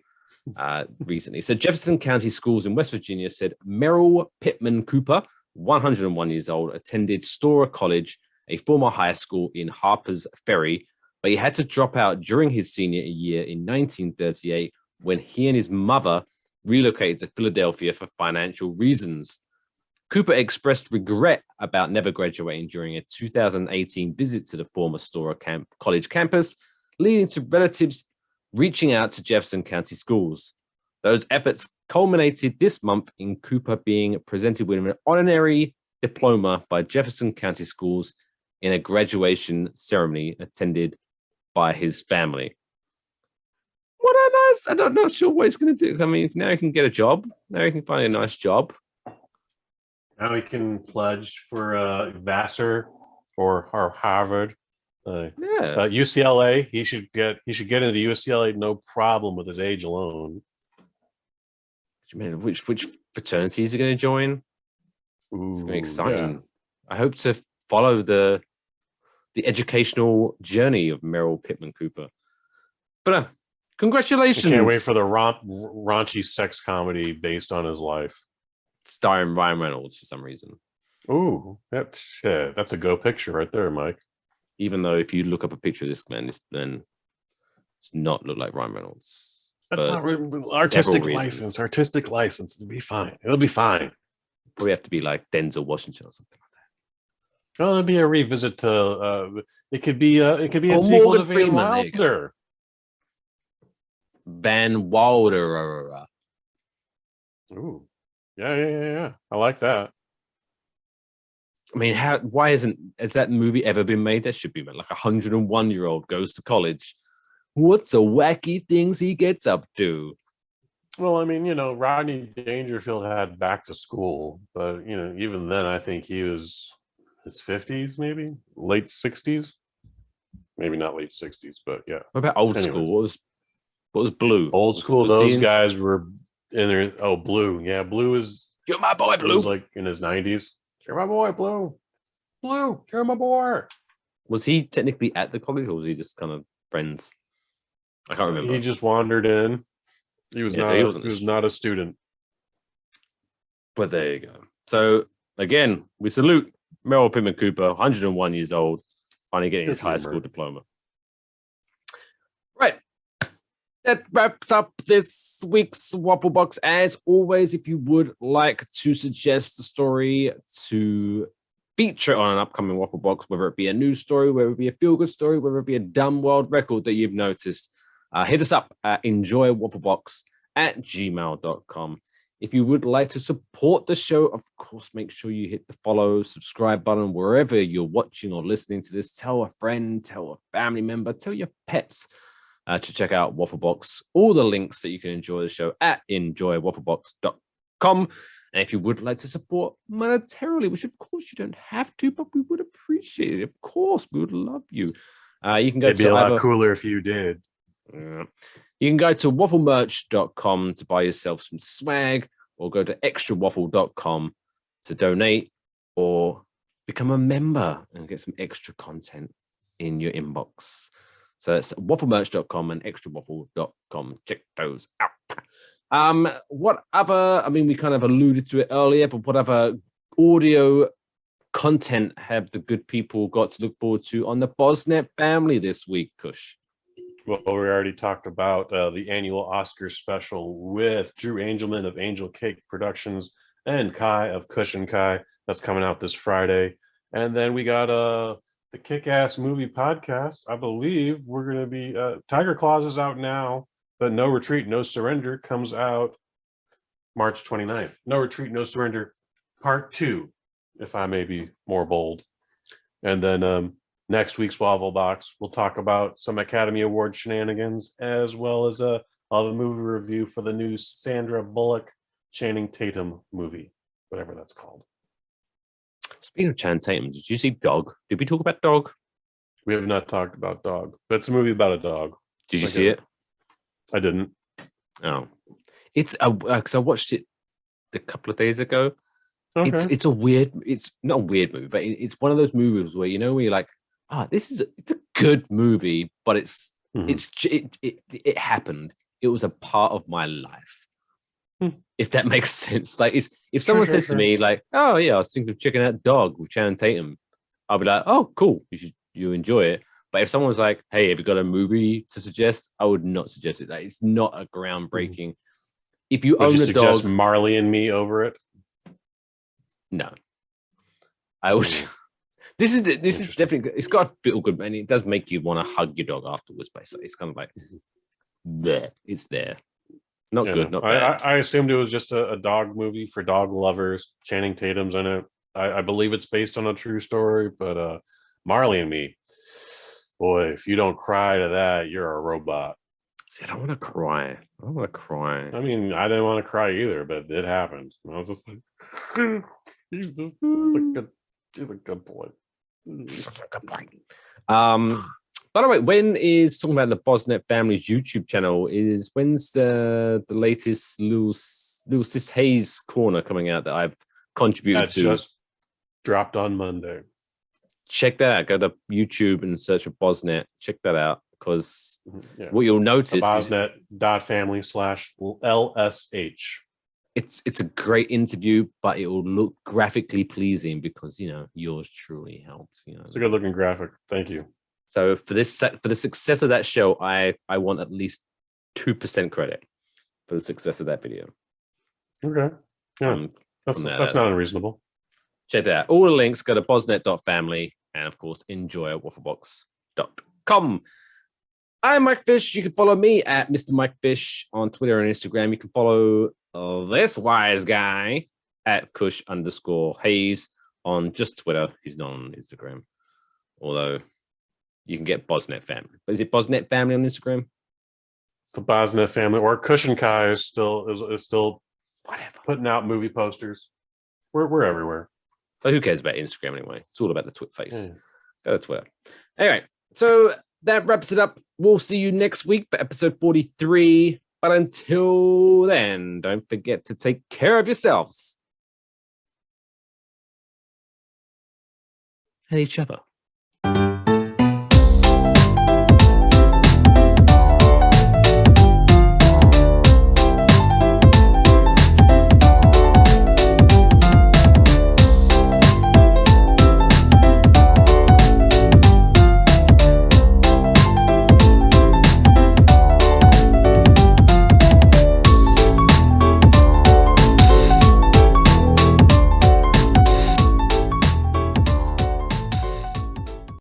recently. So Jefferson County Schools in West Virginia said Merrill Pittman Cooper, 101 years old, attended Storer College, a former high school in Harper's Ferry, but he had to drop out during his senior year in 1938 when he and his mother relocated to Philadelphia for financial reasons. Cooper expressed regret about never graduating during a 2018 visit to the former Storer College campus, leading to relatives reaching out to Jefferson County Schools. Those efforts culminated this month in Cooper being presented with an honorary diploma by Jefferson County Schools in a graduation ceremony attended by his family. I'm not sure what he's going to do. I mean, now he can get a job. Now he can find a nice job. Now he can pledge for Vassar or Harvard. UCLA. He should get into UCLA no problem with his age alone. Man, which fraternity is he going to join? It's going to be exciting. Yeah. I hope to follow the educational journey of Merrill Pittman Cooper. But congratulations! I can't wait for the raunchy sex comedy based on his life, starring Ryan Reynolds for some reason. Ooh, that's a go picture right there, Mike. Even though if you look up a picture of this man, then it's not look like Ryan Reynolds. That's not artistic license. Artistic license. It'll be fine. It'll be fine. Probably have to be like Denzel Washington or something like that. Well, it'll be a revisit to. It could be a sequel to Van Wilder. Van Wilder. Ooh, yeah. I like that. I mean, has that movie ever been made? That should be like 101-year-old goes to college. What's the wacky things he gets up to? Well, I mean, Rodney Dangerfield had Back to School, but even then, I think he was his 50s, maybe late 60s, maybe not late 60s, but yeah. What about old school? What was Blue? Old school. Those guys were And there's Blue. Yeah, Blue is You're my boy, Blue. Blue's like in his 90s. You're my boy, Blue. Blue, you're my boy. Was he technically at the college, or was he just kind of friends? I can't remember. He just wandered in. He was not a student. But there you go. So again, we salute Merrill Pittman Cooper, 101 years old, finally getting his high school diploma. Right. That wraps up this week's Waffle Box. As always, if you would like to suggest a story to feature on an upcoming Waffle Box, whether it be a news story, whether it be a feel-good story, whether it be a dumb world record that you've noticed, hit us up at enjoywafflebox@gmail.com. If you would like to support the show, of course, make sure you hit the follow, subscribe button wherever you're watching or listening to this. Tell a friend, tell a family member, tell your pets to check out Waffle Box. All the links that you can enjoy the show at enjoywafflebox.com. And if you would like to support monetarily, which of course you don't have to, but we would appreciate it. Of course, we would love you. You can go It'd be a lot cooler if you did. You can go to wafflemerch.com to buy yourself some swag, or go to extrawaffle.com to donate or become a member and get some extra content in your inbox. So that's wafflemerch.com and extrawaffle.com. Check those out. What other, I mean, we kind of alluded to it earlier, but what other audio content have the good people got to look forward to on the Bosnet family this week, Kush? Well, we already talked about the annual Oscar special with Drew Angelman of Angel Cake Productions and Kai of Kush and Kai. That's coming out this Friday. And then we got the Kick-Ass Movie Podcast. I believe we're going to be... Tiger Claws is out now, but No Retreat, No Surrender comes out March 29th. No Retreat, No Surrender Part 2, if I may be more bold. And then... next week's Waffle Box, we'll talk about some Academy Award shenanigans, as well as a movie review for the new Sandra Bullock, Channing Tatum movie, whatever that's called. Speaking of Channing Tatum, did you see Dog? Did we talk about Dog? We have not talked about Dog, but it's a movie about a dog. Did you see it? I didn't. Oh, it's because I watched it a couple of days ago. Okay. It's not a weird movie, but it's one of those movies where where you're like, it's a good movie, but it happened. It was a part of my life. If that makes sense. Like, if someone says to me, like, "Oh yeah, I was thinking of checking out Dog with Channing Tatum," I'll be like, "Oh, cool, you enjoy it." But if someone was like, "Hey, have you got a movie to suggest?" I would not suggest it. Like, it's not a groundbreaking. If you own a dog, Marley and Me over it. No, I would. This is definitely, it's got a feel good, and it does make you want to hug your dog afterwards. Basically, it's kind of like there, it's there. Not good, not bad. I assumed it was just a dog movie for dog lovers. Channing Tatum's in it. I believe it's based on a true story, but Marley and Me, boy, if you don't cry to that, you're a robot. See, I don't want to cry. I mean, I didn't want to cry either, but it happened. I was just like, he's a good boy. By the way, when is talking about the Bosnet family's YouTube channel? When's the latest Lil Sis Hayes corner coming out that I've contributed to? Just dropped on Monday. Check that out. Go to YouTube and search for Bosnet. Check that out, because what you'll notice Bosnet.family/LSH. It's a great interview, but it will look graphically pleasing because yours truly helps. It's a good looking graphic. Thank you. So for the success of that show, I want at least 2% credit for the success of that video. Okay. Yeah. That's not unreasonable. Check that out. All the links, go to bosnet.family, and of course enjoy wafflebox.com. I'm Mike Fish. You can follow me at Mr. Mike Fish on Twitter and Instagram. You can follow this wise guy at Kush_Hayes on just Twitter. He's not on Instagram, although you can get Bosnet Family. But is it Bosnet Family on Instagram? It's the Bosnet Family, or Kush and Kai is still whatever putting out movie posters. We're everywhere. But who cares about Instagram anyway? It's all about the Twit face. Go to Twitter. Anyway, so that wraps it up. We'll see you next week for episode 43. But until then, don't forget to take care of yourselves and each other.